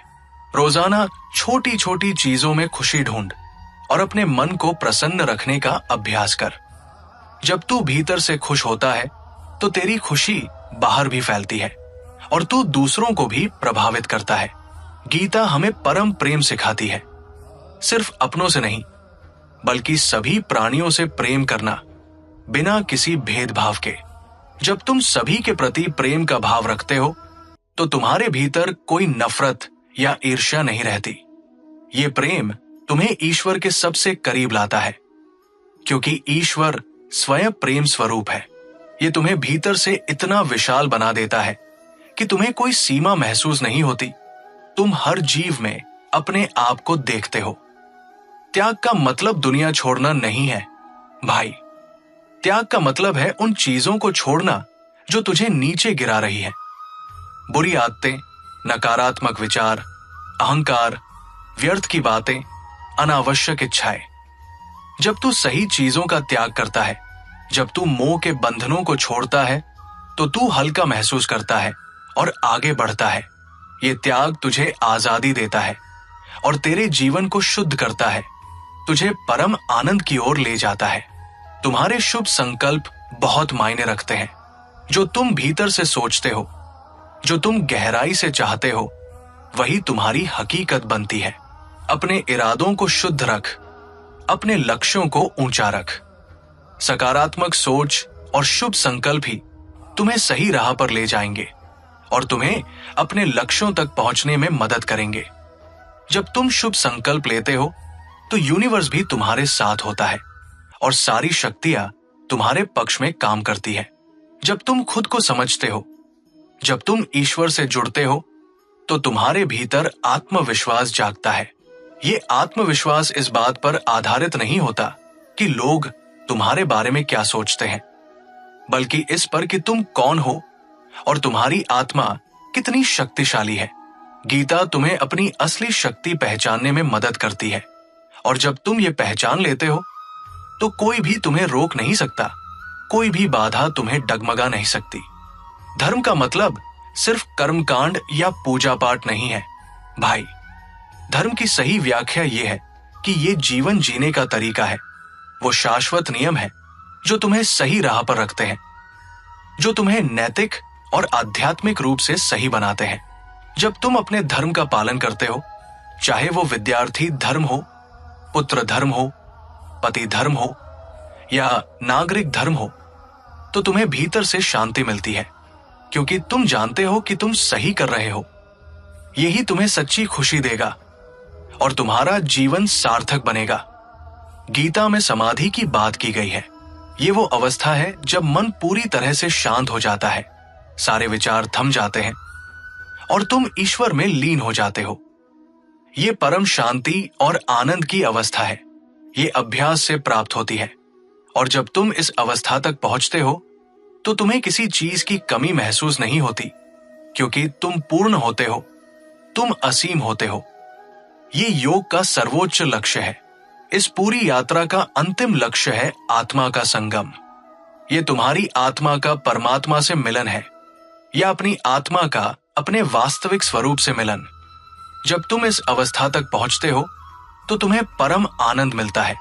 रोजाना छोटी छोटी चीजों में खुशी ढूंढ और अपने मन को प्रसन्न रखने का अभ्यास कर। जब तू भीतर से खुश होता है तो तेरी खुशी बाहर भी फैलती है और तू दूसरों को भी प्रभावित करता है। गीता हमें परम प्रेम सिखाती है, सिर्फ अपनों से नहीं बल्कि सभी प्राणियों से प्रेम करना, बिना किसी भेदभाव के। जब तुम सभी के प्रति प्रेम का भाव रखते हो, तो तुम्हारे भीतर कोई नफरत या ईर्ष्या नहीं रहती। ये प्रेम तुम्हें ईश्वर के सबसे करीब लाता है, क्योंकि ईश्वर स्वयं प्रेम स्वरूप है। ये तुम्हें भीतर से इतना विशाल बना देता है कि तुम्हें कोई सीमा महसूस नहीं होती। तुम हर जीव में अपने आप को देखते हो। त्याग का मतलब दुनिया छोड़ना नहीं है भाई, त्याग का मतलब है उन चीजों को छोड़ना जो तुझे नीचे गिरा रही है। बुरी आदतें, नकारात्मक विचार, अहंकार, व्यर्थ की बातें, अनावश्यक इच्छाएं। जब तू सही चीजों का त्याग करता है, जब तू मोह के बंधनों को छोड़ता है, तो तू हल्का महसूस करता है और आगे बढ़ता है। ये त्याग तुझे आजादी देता है और तेरे जीवन को शुद्ध करता है, तुझे परम आनंद की ओर ले जाता है। तुम्हारे शुभ संकल्प बहुत मायने रखते हैं। जो तुम भीतर से सोचते हो, जो तुम गहराई से चाहते हो, वही तुम्हारी हकीकत बनती है। अपने इरादों को शुद्ध रख, अपने लक्ष्यों को ऊंचा रख। सकारात्मक सोच और शुभ संकल्प ही तुम्हें सही राह पर ले जाएंगे और तुम्हें अपने लक्ष्यों तक पहुंचने में मदद करेंगे। जब तुम शुभ संकल्प लेते हो, तो यूनिवर्स भी तुम्हारे साथ होता है और सारी शक्तियां तुम्हारे पक्ष में काम करती है। जब तुम खुद को समझते हो, जब तुम ईश्वर से जुड़ते हो, तो तुम्हारे भीतर आत्मविश्वास जागता है। ये आत्मविश्वास इस बात पर आधारित नहीं होता कि लोग तुम्हारे बारे में क्या सोचते हैं, बल्कि इस पर कि तुम कौन हो और तुम्हारी आत्मा कितनी शक्तिशाली है। गीता तुम्हें अपनी असली शक्ति पहचानने में मदद करती है और जब तुम ये पहचान लेते हो, तो कोई भी तुम्हें रोक नहीं सकता, कोई भी बाधा तुम्हें डगमगा नहीं सकती। धर्म का मतलब सिर्फ कर्मकांड या पूजा पाठ नहीं है भाई। धर्म की सही व्याख्या यह है कि ये जीवन जीने का तरीका है। वो शाश्वत नियम है जो तुम्हें सही राह पर रखते हैं, जो तुम्हें नैतिक और आध्यात्मिक रूप से सही बनाते हैं। जब तुम अपने धर्म का पालन करते हो, चाहे वो विद्यार्थी धर्म हो, पुत्र धर्म हो, पति धर्म हो या नागरिक धर्म हो, तो तुम्हें भीतर से शांति मिलती है, क्योंकि तुम जानते हो कि तुम सही कर रहे हो। यही तुम्हें सच्ची खुशी देगा और तुम्हारा जीवन सार्थक बनेगा। गीता में समाधि की बात की गई है, ये वो अवस्था है जब मन पूरी तरह से शांत हो जाता है, सारे विचार थम जाते हैं और तुम ईश्वर में लीन हो जाते हो। ये परम शांति और आनंद की अवस्था है। ये अभ्यास से प्राप्त होती है और जब तुम इस अवस्था तक पहुंचते हो तो तुम्हें किसी चीज की कमी महसूस नहीं होती, क्योंकि तुम पूर्ण होते हो, तुम असीम होते हो। ये योग का सर्वोच्च लक्ष्य है। इस पूरी यात्रा का अंतिम लक्ष्य है आत्मा का संगम। ये तुम्हारी आत्मा का परमात्मा से मिलन है, या अपनी आत्मा का अपने वास्तविक स्वरूप से मिलन। जब तुम इस अवस्था तक पहुंचते हो तो तुम्हें परम आनंद मिलता है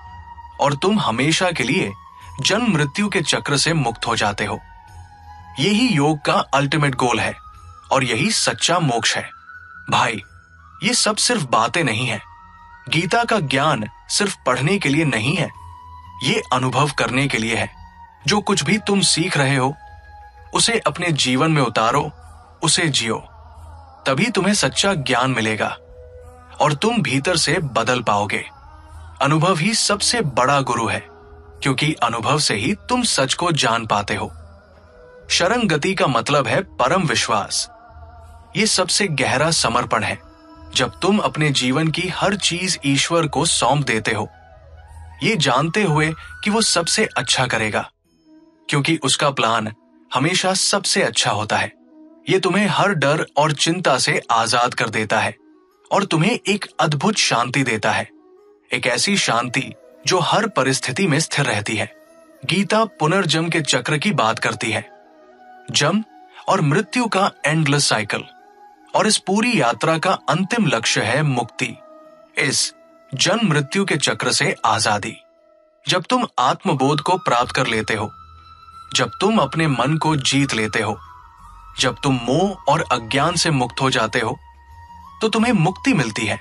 और तुम हमेशा के लिए जन्म मृत्यु के चक्र से मुक्त हो जाते हो। यही योग का अल्टीमेट गोल है और यही सच्चा मोक्ष है। भाई, ये सब सिर्फ बातें नहीं है। गीता का ज्ञान सिर्फ पढ़ने के लिए नहीं है, ये अनुभव करने के लिए है। जो कुछ भी तुम सीख रहे हो उसे अपने जीवन में उतारो, उसे जियो, तभी तुम्हें सच्चा ज्ञान मिलेगा और तुम भीतर से बदल पाओगे। अनुभव ही सबसे बड़ा गुरु है, क्योंकि अनुभव से ही तुम सच को जान पाते हो। शरण गति का मतलब है परम विश्वास। ये सबसे गहरा समर्पण है, जब तुम अपने जीवन की हर चीज ईश्वर को सौंप देते हो, ये जानते हुए कि वो सबसे अच्छा करेगा, क्योंकि उसका प्लान हमेशा सबसे अच्छा होता है। ये तुम्हें हर डर और चिंता से आजाद कर देता है और तुम्हें एक अद्भुत शांति देता है, एक ऐसी शांति जो हर परिस्थिति में स्थिर रहती है। गीता पुनर्जन्म के चक्र की बात करती है, जन्म और मृत्यु का एंडलेस साइकिल, और इस पूरी यात्रा का अंतिम लक्ष्य है मुक्ति, इस जन्म मृत्यु के चक्र से आजादी। जब तुम आत्मबोध को प्राप्त कर लेते हो, जब तुम अपने मन को जीत लेते हो, जब तुम मोह और अज्ञान से मुक्त हो जाते हो, तो तुम्हें मुक्ति मिलती है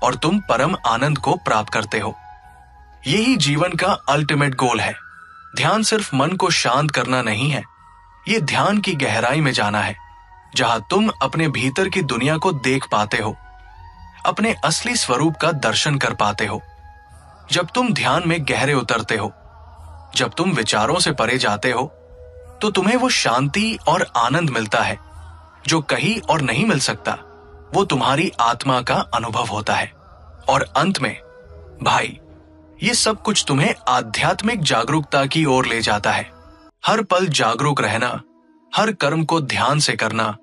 और तुम परम आनंद को प्राप्त करते हो। यही जीवन का अल्टीमेट गोल है। ध्यान सिर्फ मन को शांत करना नहीं है, ये ध्यान की गहराई में जाना है, जहां तुम अपने भीतर की दुनिया को देख पाते हो, अपने असली स्वरूप का दर्शन कर पाते हो। जब तुम ध्यान में गहरे उतरते हो, जब तुम विचारों से परे जाते हो, तो तुम्हें वो शांति और आनंद मिलता है जो कहीं और नहीं मिल सकता। वो तुम्हारी आत्मा का अनुभव होता है। और अंत में भाई, ये सब कुछ तुम्हें आध्यात्मिक जागरूकता की ओर ले जाता है। हर पल जागरूक रहना, हर कर्म को ध्यान से करना,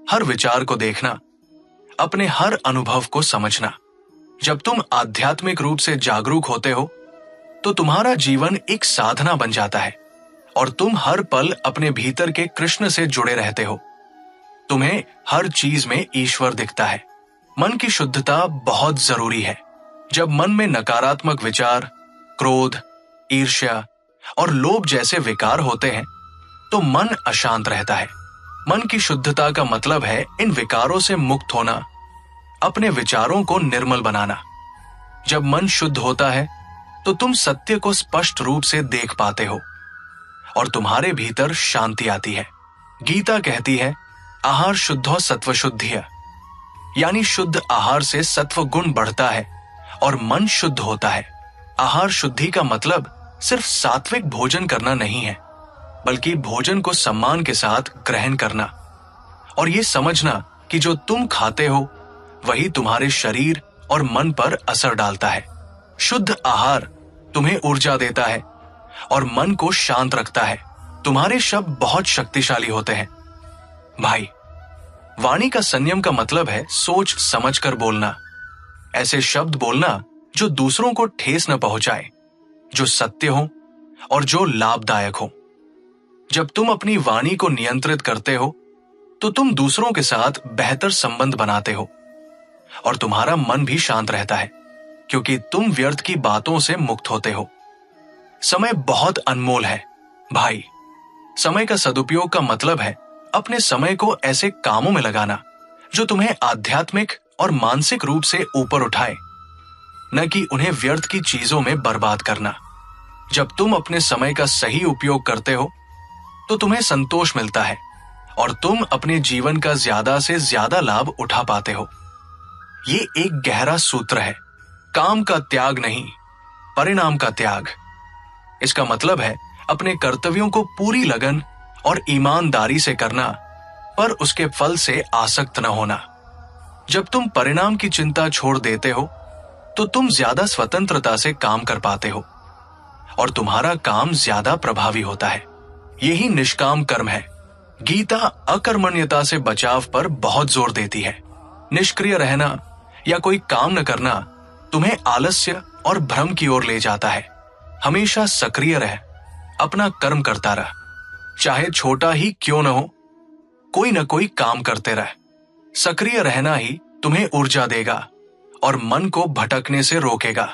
हर विचार को देखना, अपने हर अनुभव को समझना। जब तुम आध्यात्मिक रूप से जागरूक होते हो तो तुम्हारा जीवन एक साधना बन जाता है और तुम हर पल अपने भीतर के कृष्ण से जुड़े रहते हो। तुम्हें हर चीज में ईश्वर दिखता है। मन की शुद्धता बहुत जरूरी है। जब मन में नकारात्मक विचार, क्रोध, ईर्ष्या और लोभ जैसे विकार होते हैं तो मन अशांत रहता है। मन की शुद्धता का मतलब है इन विकारों से मुक्त होना, अपने विचारों को निर्मल बनाना। जब मन शुद्ध होता है तो तुम सत्य को स्पष्ट रूप से देख पाते हो और तुम्हारे भीतर शांति आती है। गीता कहती है, आहार शुद्धो सत्व शुद्धिय, यानी शुद्ध आहार से सत्व गुण बढ़ता है और मन शुद्ध होता है। आहार शुद्धि का मतलब सिर्फ सात्विक भोजन करना नहीं है, बल्कि भोजन को सम्मान के साथ ग्रहण करना और ये समझना कि जो तुम खाते हो वही तुम्हारे शरीर और मन पर असर डालता है। शुद्ध आहार तुम्हें ऊर्जा देता है और मन को शांत रखता है। तुम्हारे शब्द बहुत शक्तिशाली होते हैं। भाई, वाणी का संयम का मतलब है सोच समझ कर बोलना। ऐसे शब्द बोलना जो दूसरों को ठेस न पहुंचाए, जो सत्य हो और जो लाभदायक हो। जब तुम अपनी वाणी को नियंत्रित करते हो तो तुम दूसरों के साथ बेहतर संबंध बनाते हो और तुम्हारा मन भी शांत रहता है, क्योंकि तुम व्यर्थ की बातों से मुक्त होते हो। समय बहुत अनमोल है भाई। समय का सदुपयोग का मतलब है अपने समय को ऐसे कामों में लगाना जो तुम्हें आध्यात्मिक और मानसिक रूप से ऊपर उठाए, न कि उन्हें व्यर्थ की चीजों में बर्बाद करना। जब तुम अपने समय का सही उपयोग करते हो तो तुम्हें संतोष मिलता है और तुम अपने जीवन का ज्यादा से ज्यादा लाभ उठा पाते हो। ये एक गहरा सूत्र है, काम का त्याग नहीं, परिणाम का त्याग। इसका मतलब है अपने कर्तव्यों को पूरी लगन और ईमानदारी से करना, पर उसके फल से आसक्त न होना। जब तुम परिणाम की चिंता छोड़ देते हो तो तुम ज्यादा स्वतंत्रता से काम कर पाते हो और तुम्हारा काम ज्यादा प्रभावी होता है। यही निष्काम कर्म है। गीता अकर्मण्यता से बचाव पर बहुत जोर देती है। निष्क्रिय रहना या कोई काम न करना तुम्हें आलस्य और भ्रम की ओर ले जाता है। हमेशा सक्रिय रह, अपना कर्म करता रह, चाहे छोटा ही क्यों न हो, कोई न कोई काम करते रह। सक्रिय रहना ही तुम्हें ऊर्जा देगा और मन को भटकने से रोकेगा।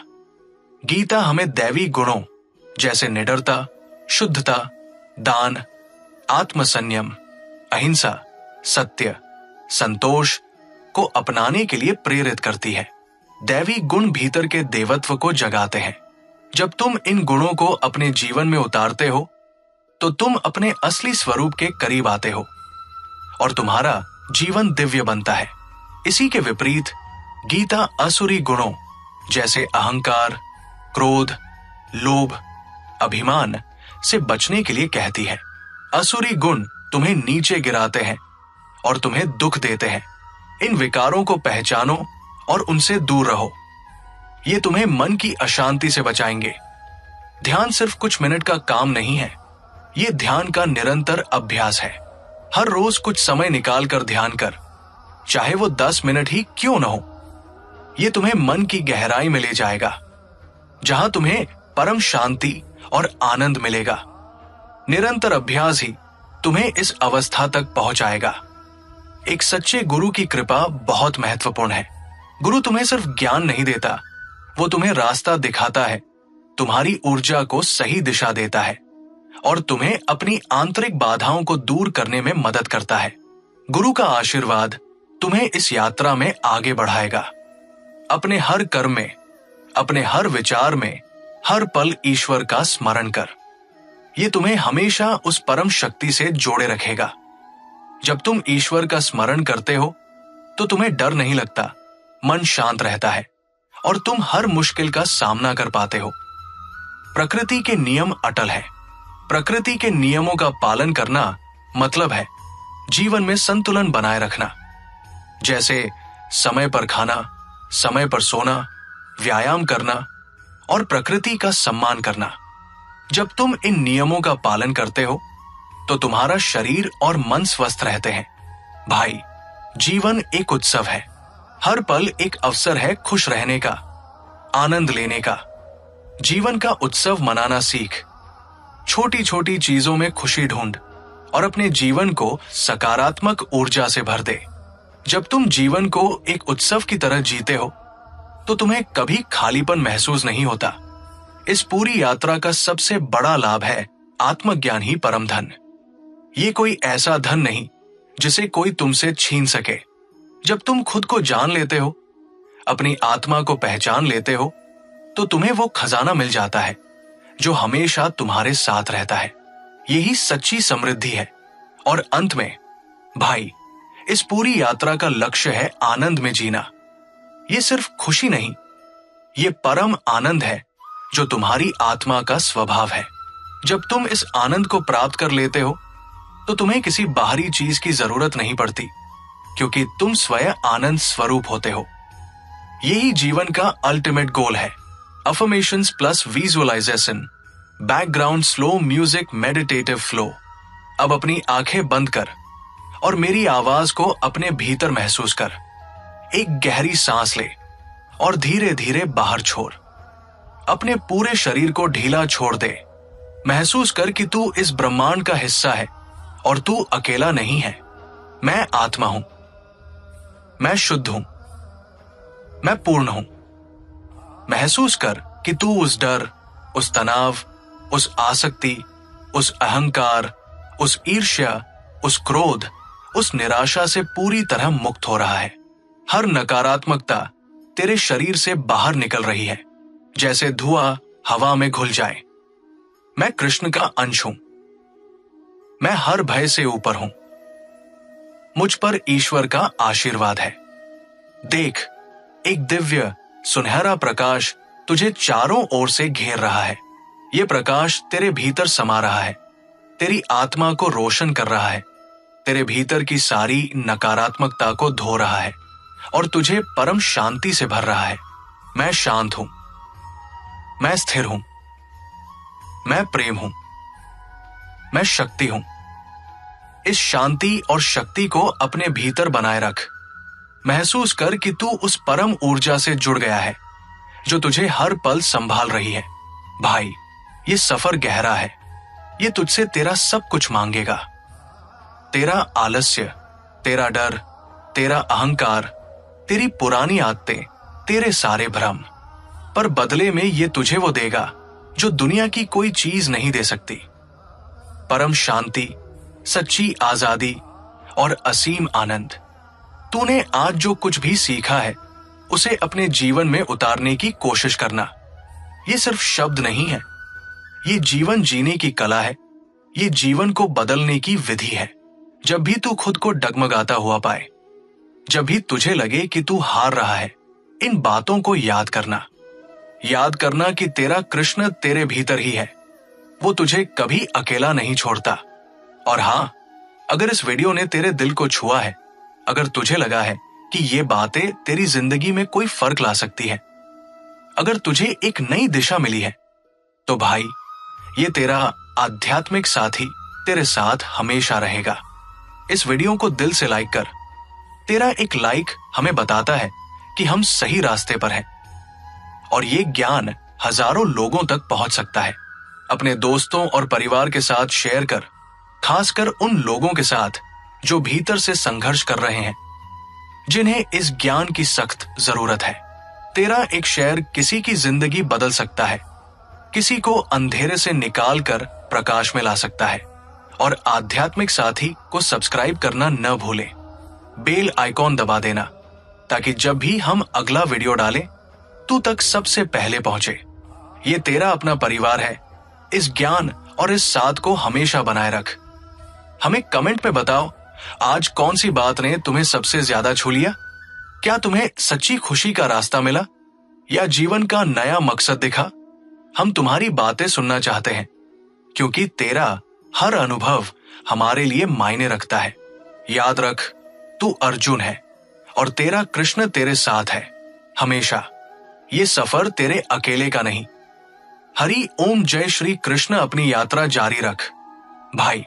गीता हमें दैवी गुणों जैसे निडरता, शुद्धता, दान, आत्मसंयम, अहिंसा, सत्य, संतोष को अपनाने के लिए प्रेरित करती है। दैवी गुण भीतर के देवत्व को जगाते हैं। जब तुम इन गुणों को अपने जीवन में उतारते हो तो तुम अपने असली स्वरूप के करीब आते हो और तुम्हारा जीवन दिव्य बनता है। इसी के विपरीत गीता असुरी गुणों जैसे अहंकार, क्रोध, लोभ, अभिमान से बचने के लिए कहती है। असुरी गुण तुम्हें नीचे गिराते हैं और तुम्हें दुख देते हैं। इन विकारों को पहचानो और उनसे दूर रहो। ये तुम्हें मन की अशांति से बचाएंगे। ध्यान सिर्फ कुछ मिनट का काम नहीं है, ये ध्यान का निरंतर अभ्यास है। हर रोज कुछ समय निकाल कर ध्यान कर, चाहे वो 10 मिनट ही क्यों न हो। ये तुम्हें मन की गहराई में ले जाएगा, जहां तुम्हें परम शांति और आनंद मिलेगा। निरंतर अभ्यास ही तुम्हें इस अवस्था तक पहुंचाएगा। एक सच्चे गुरु की कृपा बहुत महत्वपूर्ण है। गुरु तुम्हें सिर्फ ज्ञान नहीं देता, वो तुम्हें रास्ता दिखाता है, तुम्हारी ऊर्जा को सही दिशा देता है और तुम्हें अपनी आंतरिक बाधाओं को दूर करने में मदद करता है। गुरु का आशीर्वाद तुम्हें इस यात्रा में आगे बढ़ाएगा। अपने हर कर्म में, अपने हर विचार में, हर पल ईश्वर का स्मरण कर। ये तुम्हें हमेशा उस परम शक्ति से जोड़े रखेगा। जब तुम ईश्वर का स्मरण करते हो तो तुम्हें डर नहीं लगता, मन शांत रहता है और तुम हर मुश्किल का सामना कर पाते हो। प्रकृति के नियम अटल है। प्रकृति के नियमों का पालन करना मतलब है जीवन में संतुलन बनाए रखना, जैसे समय पर खाना, समय पर सोना, व्यायाम करना और प्रकृति का सम्मान करना। जब तुम इन नियमों का पालन करते हो तो तुम्हारा शरीर और मन स्वस्थ रहते हैं। भाई, जीवन एक उत्सव है। हर पल एक अवसर है खुश रहने का, आनंद लेने का। जीवन का उत्सव मनाना सीख। छोटी छोटी चीजों में खुशी ढूंढ और अपने जीवन को सकारात्मक ऊर्जा से भर दे। जब तुम जीवन को एक उत्सव की तरह जीते हो तो तुम्हें कभी खालीपन महसूस नहीं होता। इस पूरी यात्रा का सबसे बड़ा लाभ है आत्मज्ञान ही परम धन। ये कोई ऐसा धन नहीं जिसे कोई तुमसे छीन सके। जब तुम खुद को जान लेते हो, अपनी आत्मा को पहचान लेते हो, तो तुम्हें वो खजाना मिल जाता है जो हमेशा तुम्हारे साथ रहता है। यही सच्ची समृद्धि है। और अंत में भाई, इस पूरी यात्रा का लक्ष्य है आनंद में जीना। ये सिर्फ खुशी नहीं, ये परम आनंद है जो तुम्हारी आत्मा का स्वभाव है। जब तुम इस आनंद को प्राप्त कर लेते हो तो तुम्हें किसी बाहरी चीज की जरूरत नहीं पड़ती, क्योंकि तुम स्वयं आनंद स्वरूप होते हो। यही जीवन का अल्टीमेट गोल है। Affirmations plus visualisation, background slow music, meditative flow. अब अपनी आंखें बंद कर और मेरी आवाज को अपने भीतर महसूस कर। एक गहरी सांस ले और धीरे धीरे बाहर छोड़। अपने पूरे शरीर को ढीला छोड़ दे। महसूस कर कि तू इस ब्रह्मांड का हिस्सा है और तू अकेला नहीं है। मैं आत्मा हूं, मैं शुद्ध हूं, मैं पूर्ण हूं। महसूस कर कि तू उस डर, उस तनाव, उस आसक्ति, उस अहंकार, उस ईर्ष्या, उस क्रोध, उस निराशा से पूरी तरह मुक्त हो रहा है। हर नकारात्मकता तेरे शरीर से बाहर निकल रही है, जैसे धुआं हवा में घुल जाए। मैं कृष्ण का अंश हूं। मैं हर भय से ऊपर हूं। मुझ पर ईश्वर का आशीर्वाद है। देख, एक दिव्य सुनहरा प्रकाश तुझे चारों ओर से घेर रहा है। ये प्रकाश तेरे भीतर समा रहा है, तेरी आत्मा को रोशन कर रहा है, तेरे भीतर की सारी नकारात्मकता को धो रहा है और तुझे परम शांति से भर रहा है। मैं शांत हूं, मैं स्थिर हूं, मैं प्रेम हूं, मैं शक्ति हूं। इस शांति और शक्ति को अपने भीतर बनाए रख। महसूस कर कि तू उस परम ऊर्जा से जुड़ गया है जो तुझे हर पल संभाल रही है। भाई, ये सफर गहरा है। ये तुझसे तेरा सब कुछ मांगेगा, तेरा आलस्य, तेरा डर, तेरा अहंकार, तेरी पुरानी आदतें, तेरे सारे भ्रम। पर बदले में ये तुझे वो देगा जो दुनिया की कोई चीज नहीं दे सकती। परम शांति, सच्ची आजादी और असीम आनंद। तूने आज जो कुछ भी सीखा है उसे अपने जीवन में उतारने की कोशिश करना। ये सिर्फ शब्द नहीं है, ये जीवन जीने की कला है, ये जीवन को बदलने की विधि है। जब भी तू खुद को डगमगाता हुआ पाए, जब भी तुझे लगे कि तू हार रहा है, इन बातों को याद करना। याद करना कि तेरा कृष्ण तेरे भीतर ही है। वो तुझे कभी अकेला नहीं छोड़ता। और हां, अगर इस वीडियो ने तेरे दिल को छुआ है, अगर तुझे लगा है कि ये बातें तेरी जिंदगी में कोई फर्क ला सकती है, अगर तुझे एक नई दिशा मिली है, तो भाई, ये तेरा आध्यात्मिक साथी तेरे साथ हमेशा रहेगा। इस वीडियो को दिल से लाइक कर। तेरा एक लाइक हमें बताता है कि हम सही रास्ते पर हैं और ये ज्ञान हजारों लोगों तक पहुंच सकता है। अपने दोस्तों और परिवार के साथ शेयर कर, खासकर उन लोगों के साथ जो भीतर से संघर्ष कर रहे हैं, जिन्हें इस ज्ञान की सख्त जरूरत है। तेरा एक शेयर किसी की जिंदगी बदल सकता है, किसी को अंधेरे से निकाल कर प्रकाश में ला सकता है। और आध्यात्मिक साथी को सब्सक्राइब करना न भूलें। बेल आइकॉन दबा देना ताकि जब भी हम अगला वीडियो डालें, तू तक सबसे पहले पहुंचे। ये तेरा अपना परिवार है। इस ज्ञान और इस साथ को हमेशा बनाए रख। हमें कमेंट में बताओ, आज कौन सी बात ने तुम्हें सबसे ज्यादा छू लिया? क्या तुम्हें सच्ची खुशी का रास्ता मिला या जीवन का नया मकसद दिखा? हम तुम्हारी बातें सुनना चाहते हैं, क्योंकि तेरा हर अनुभव हमारे लिए मायने रखता है। याद रख, तू अर्जुन है और तेरा कृष्ण तेरे साथ है हमेशा। ये सफर तेरे अकेले का नहीं। हरि ओम जय श्री कृष्ण अपनी यात्रा जारी रख। भाई,